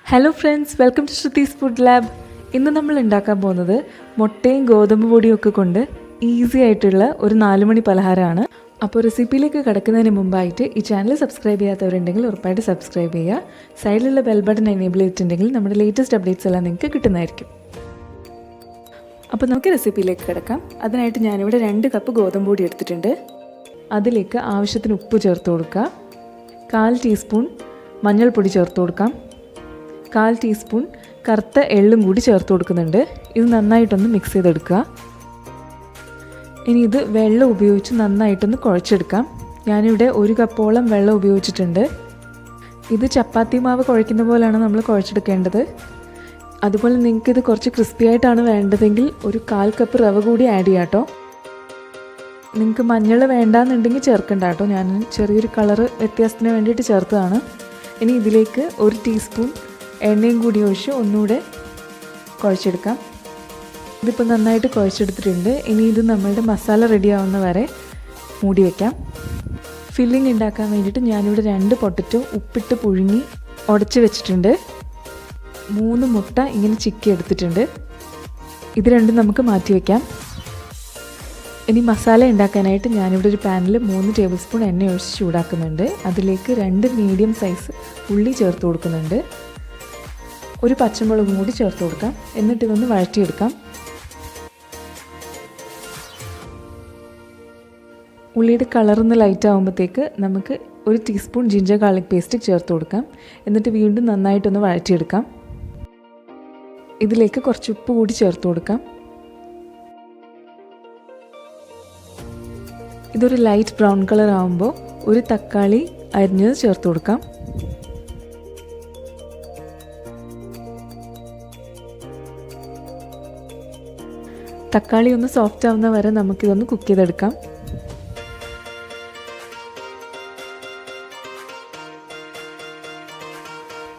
Hello friends, welcome to Shruthi's food lab. ഇന്ന് നമ്മൾ ഉണ്ടാക്കാൻ പോകുന്നത് മുട്ടയും ഗോതമ്പ് പൊടിയും ഒക്കെ കൊണ്ട് ഈസി ആയിട്ടുള്ള ഒരു 4 മണി പലഹാരമാണ്. അപ്പോൾ റെസിപ്പിയിലേക്ക് കിടക്കുന്നതിന് മുമ്പായിട്ട് ഈ ചാനൽ സബ്സ്ക്രൈബ് ചെയ്യാത്തവരുണ്ടെങ്കിൽ ഉറപ്പായിട്ട് സബ്സ്ക്രൈബ് ചെയ്യുക. സൈഡിലുള്ള ബെൽ ബട്ടൺ എനേബിൾ ചെയ്തിട്ടുണ്ടെങ്കിൽ നമ്മുടെ ലേറ്റസ്റ്റ് അപ്ഡേറ്റ്സ് എല്ലാം നിങ്ങൾക്ക് കിട്ടുന്നതായിരിക്കും. അപ്പോൾ നമുക്ക് റെസിപ്പിയിലേക്ക് കിടക്കാം. അതിനായിട്ട് ഞാനിവിടെ 2 കപ്പ് ഗോതമ്പ് പൊടി എടുത്തിട്ടുണ്ട്. അതിലേക്ക് ആവശ്യത്തിന് ഉപ്പ് ചേർത്ത് കൊടുക്കുക. 1/4 ടീസ്പൂൺ മഞ്ഞൾപ്പൊടി ചേർത്ത് കൊടുക്കാം. 1/4 ടീസ്പൂൺ കറുത്ത എള്ളും കൂടി ചേർത്ത് കൊടുക്കുന്നുണ്ട്. ഇത് നന്നായിട്ടൊന്ന് മിക്സ് ചെയ്തെടുക്കുക. ഇനി ഇത് വെള്ളം ഉപയോഗിച്ച് നന്നായിട്ടൊന്ന് കുഴച്ചെടുക്കാം. ഞാനിവിടെ 1 കപ്പോളം വെള്ളം ഉപയോഗിച്ചിട്ടുണ്ട്. ഇത് ചപ്പാത്തി മാവ് കുഴയ്ക്കുന്ന പോലെയാണ് നമ്മൾ കുഴച്ചെടുക്കേണ്ടത്. അതുപോലെ നിങ്ങൾക്കിത് കുറച്ച് ക്രിസ്പി ആയിട്ടാണ് വേണ്ടതെങ്കിൽ ഒരു 1/4 കപ്പ് റവ കൂടി ആഡ് ചെയ്യാം കേട്ടോ. നിങ്ങൾക്ക് മഞ്ഞൾ വേണ്ടാന്നുണ്ടെങ്കിൽ ചേർക്കണ്ട കേട്ടോ. ഞാൻ ചെറിയൊരു കളറ് വ്യത്യാസത്തിന് വേണ്ടിയിട്ട് ചേർത്തതാണ്. ഇനി ഇതിലേക്ക് 1 ടീസ്പൂൺ എണ്ണയും കൂടി ഒഴിച്ച് ഒന്നുകൂടെ കുഴച്ചെടുക്കാം. ഇതിപ്പോൾ നന്നായിട്ട് കുഴച്ചെടുത്തിട്ടുണ്ട്. ഇനി ഇത് നമ്മളുടെ മസാല റെഡി ആവുന്ന വരെ മൂടി വയ്ക്കാം. ഫില്ലിംഗ് ഉണ്ടാക്കാൻ വേണ്ടിയിട്ട് ഞാനിവിടെ 2 പൊട്ടറ്റോ ഉപ്പിട്ട് പുഴുങ്ങി ഉടച്ച് വെച്ചിട്ടുണ്ട്. 3 മുട്ട ഇങ്ങനെ ചിക്കി എടുത്തിട്ടുണ്ട്. ഇത് രണ്ടും നമുക്ക് മാറ്റി വയ്ക്കാം. ഇനി മസാല ഉണ്ടാക്കാനായിട്ട് ഞാനിവിടെ ഒരു പാനിൽ 3 ടേബിൾ സ്പൂൺ എണ്ണ ഒഴിച്ച് ചൂടാക്കുന്നുണ്ട്. അതിലേക്ക് 2 മീഡിയം സൈസ് ഉള്ളി ചേർത്ത് കൊടുക്കുന്നുണ്ട്. ഒരു പച്ചമുളകും കൂടി ചേർത്ത് കൊടുക്കാം. എന്നിട്ട് ഇതൊന്ന് വഴറ്റിയെടുക്കാം. ഉള്ളിയുടെ കളറൊന്ന് ലൈറ്റ് ആകുമ്പോഴത്തേക്ക് നമുക്ക് 1 ടീസ്പൂൺ ജിഞ്ചർ ഗാർലിക് പേസ്റ്റ് ചേർത്ത് കൊടുക്കാം. എന്നിട്ട് വീണ്ടും നന്നായിട്ടൊന്ന് വഴറ്റിയെടുക്കാം. ഇതിലേക്ക് കുറച്ച് ഉപ്പ് കൂടി ചേർത്ത് കൊടുക്കാം. ഇതൊരു ലൈറ്റ് ബ്രൗൺ കളർ ആകുമ്പോൾ 1 തക്കാളി അരിഞ്ഞത് ചേർത്ത് കൊടുക്കാം. തക്കാളി ഒന്ന് സോഫ്റ്റ് ആവുന്ന വരെ നമുക്കിതൊന്ന് കുക്ക് ചെയ്തെടുക്കാം.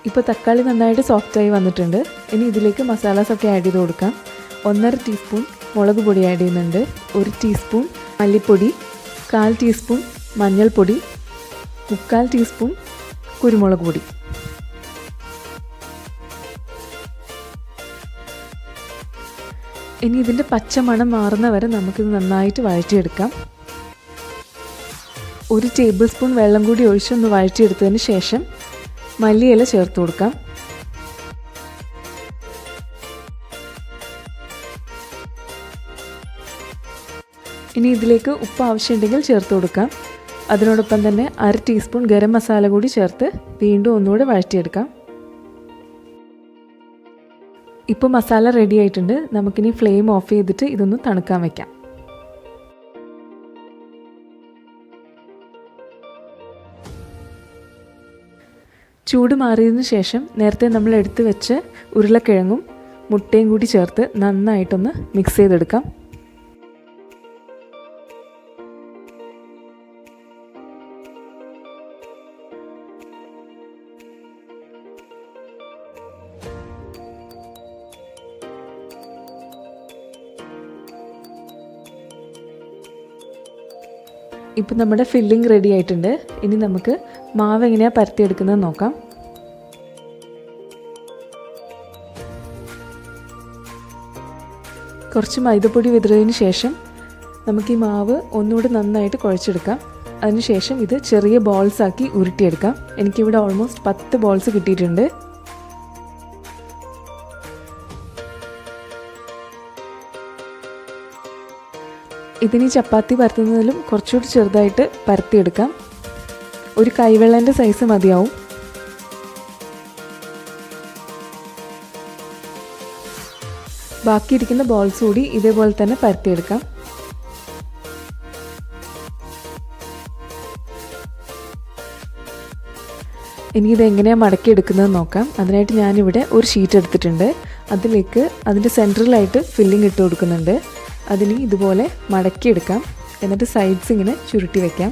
ഇപ്പോൾ തക്കാളി നന്നായിട്ട് സോഫ്റ്റായി വന്നിട്ടുണ്ട്. ഇനി ഇതിലേക്ക് മസാലാസൊക്കെ ആഡ് ചെയ്ത് കൊടുക്കാം. 1.5 ടീസ്പൂൺ മുളക് പൊടി ആഡ് ചെയ്യുന്നുണ്ട്. 1 ടീസ്പൂൺ മല്ലിപ്പൊടി, 1/4 ടീസ്പൂൺ മഞ്ഞൾപ്പൊടി, 3/4 ടീസ്പൂൺ കുരുമുളക് പൊടി. ഇനി ഇതിൻ്റെ പച്ചമണം മാറുന്ന വരെ നമുക്കിത് നന്നായിട്ട് വഴറ്റിയെടുക്കാം. 1 ടേബിൾ സ്പൂൺ വെള്ളം കൂടി ഒഴിച്ചൊന്ന് വഴറ്റിയെടുത്തതിന് ശേഷം മല്ലിയില ചേർത്ത് കൊടുക്കാം. ഇനി ഇതിലേക്ക് ഉപ്പ് ആവശ്യമുണ്ടെങ്കിൽ ചേർത്ത് കൊടുക്കാം. അതിനോടൊപ്പം തന്നെ 1/2 ടീസ്പൂൺ ഗരം മസാല കൂടി ചേർത്ത് വീണ്ടും ഒന്നുകൂടെ വഴറ്റിയെടുക്കാം. ഇപ്പോൾ മസാല റെഡി ആയിട്ടുണ്ട്. നമുക്കിനി ഫ്ലെയിം ഓഫ് ചെയ്തിട്ട് ഇതൊന്ന് തണുക്കാൻ വയ്ക്കാം. ചൂട് മാറിയതിന് ശേഷം നേരത്തെ നമ്മൾ എടുത്തു വെച്ച ഉരുളക്കിഴങ്ങും മുട്ടയും കൂടി ചേർത്ത് നന്നായിട്ടൊന്ന് മിക്സ് ചെയ്തെടുക്കാം. ഇപ്പോൾ നമ്മുടെ ഫില്ലിംഗ് റെഡി ആയിട്ടുണ്ട്. ഇനി നമുക്ക് മാവ് എങ്ങനെയാണ് പരത്തിയെടുക്കുന്നത് നോക്കാം. കുറച്ച് മൈദപ്പൊടി വിതറിയതിന് ശേഷം നമുക്ക് ഈ മാവ് ഒന്നുകൂടി നന്നായിട്ട് കുഴച്ചെടുക്കാം. അതിനുശേഷം ഇത് ചെറിയ ബോൾസ് ആക്കി ഉരുട്ടിയെടുക്കാം. എനിക്കിവിടെ ഓൾമോസ്റ്റ് 10 ബോൾസ് കിട്ടിയിട്ടുണ്ട്. ഇതിന് ചപ്പാത്തി പരത്തുന്നതിലും കുറച്ചുകൂടി ചെറുതായിട്ട് പരത്തിയെടുക്കാം. ഒരു കൈവെള്ളൻ്റെ സൈസ് മതിയാവും. ബാക്കിയിരിക്കുന്ന ബോൾസ് കൂടി ഇതേപോലെ തന്നെ പരത്തിയെടുക്കാം. ഇനി ഇതെങ്ങനെയാണ് മടക്കിയെടുക്കുന്നത് നോക്കാം. അതിനായിട്ട് ഞാനിവിടെ ഒരു ഷീറ്റ് എടുത്തിട്ടുണ്ട്. അതിലേക്ക് അതിൻ്റെ സെൻറ്ററിലായിട്ട് ഫില്ലിംഗ് ഇട്ട് കൊടുക്കുന്നുണ്ട്. അതിന് ഇതുപോലെ മടക്കിയെടുക്കാം. എന്നിട്ട് സൈഡ്സ് ഇങ്ങനെ ചുരുട്ടി വയ്ക്കാം.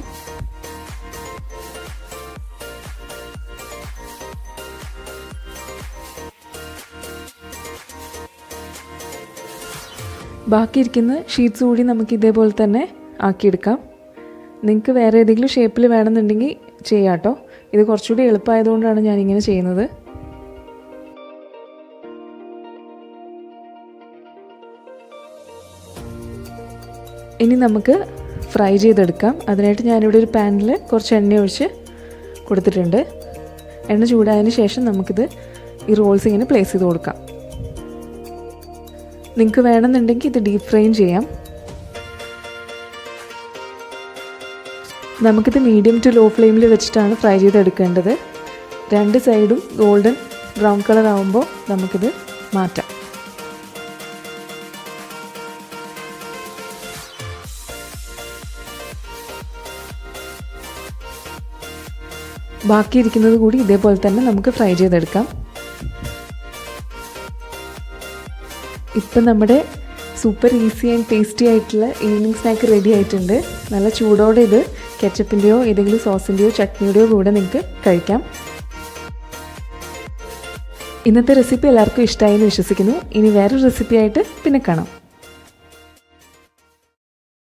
ബാക്കിയിരിക്കുന്ന ഷീറ്റ്സ് കൂടി നമുക്ക് ഇതേപോലെ തന്നെ ആക്കിയെടുക്കാം. നിങ്ങൾക്ക് വേറെ ഏതെങ്കിലും ഷേപ്പിൽ വേണമെന്നുണ്ടെങ്കിൽ ചെയ്യാം കേട്ടോ. ഇത് കുറച്ചുകൂടി എളുപ്പമായതുകൊണ്ടാണ് ഞാനിങ്ങനെ ചെയ്യുന്നത്. ഇനി നമുക്ക് ഫ്രൈ ചെയ്തെടുക്കാം. അതിനായിട്ട് ഞാനിവിടെ ഒരു പാനിൽ കുറച്ച് എണ്ണ ഒഴിച്ച് കൊടുത്തിട്ടുണ്ട്. എണ്ണ ചൂടായതിന് ശേഷം നമുക്കിത് ഈ റോൾസ് ഇങ്ങനെ പ്ലേസ് ചെയ്ത് കൊടുക്കാം. നിങ്ങൾക്ക് വേണമെന്നുണ്ടെങ്കിൽ ഇത് ഡീപ്പ് ഫ്രൈയും ചെയ്യാം. നമുക്കിത് മീഡിയം ടു ലോ ഫ്ലെയിമിൽ വെച്ചിട്ടാണ് ഫ്രൈ ചെയ്തെടുക്കേണ്ടത്. രണ്ട് സൈഡും ഗോൾഡൻ ബ്രൗൺ കളർ ആകുമ്പോൾ നമുക്കിത് മാറ്റാം. ബാക്കിയിരിക്കുന്നത് കൂടി ഇതേപോലെ തന്നെ നമുക്ക് ഫ്രൈ ചെയ്തെടുക്കാം. ഇപ്പം നമ്മുടെ സൂപ്പർ ഈസി ആൻഡ് ടേസ്റ്റി ആയിട്ടുള്ള ഈവനിങ് സ്നാക്ക് റെഡി ആയിട്ടുണ്ട്. നല്ല ചൂടോടെ ഇത് കെച്ചപ്പിൻ്റെയോ ഏതെങ്കിലും സോസിൻ്റെയോ ചട്നിയുടെയോ കൂടെ നിങ്ങൾക്ക് കഴിക്കാം. ഇന്നത്തെ റെസിപ്പി എല്ലാവർക്കും ഇഷ്ടമായി എന്ന് വിശ്വസിക്കുന്നു. ഇനി വേറൊരു റെസിപ്പി ആയിട്ട് പിന്നെ കാണാം.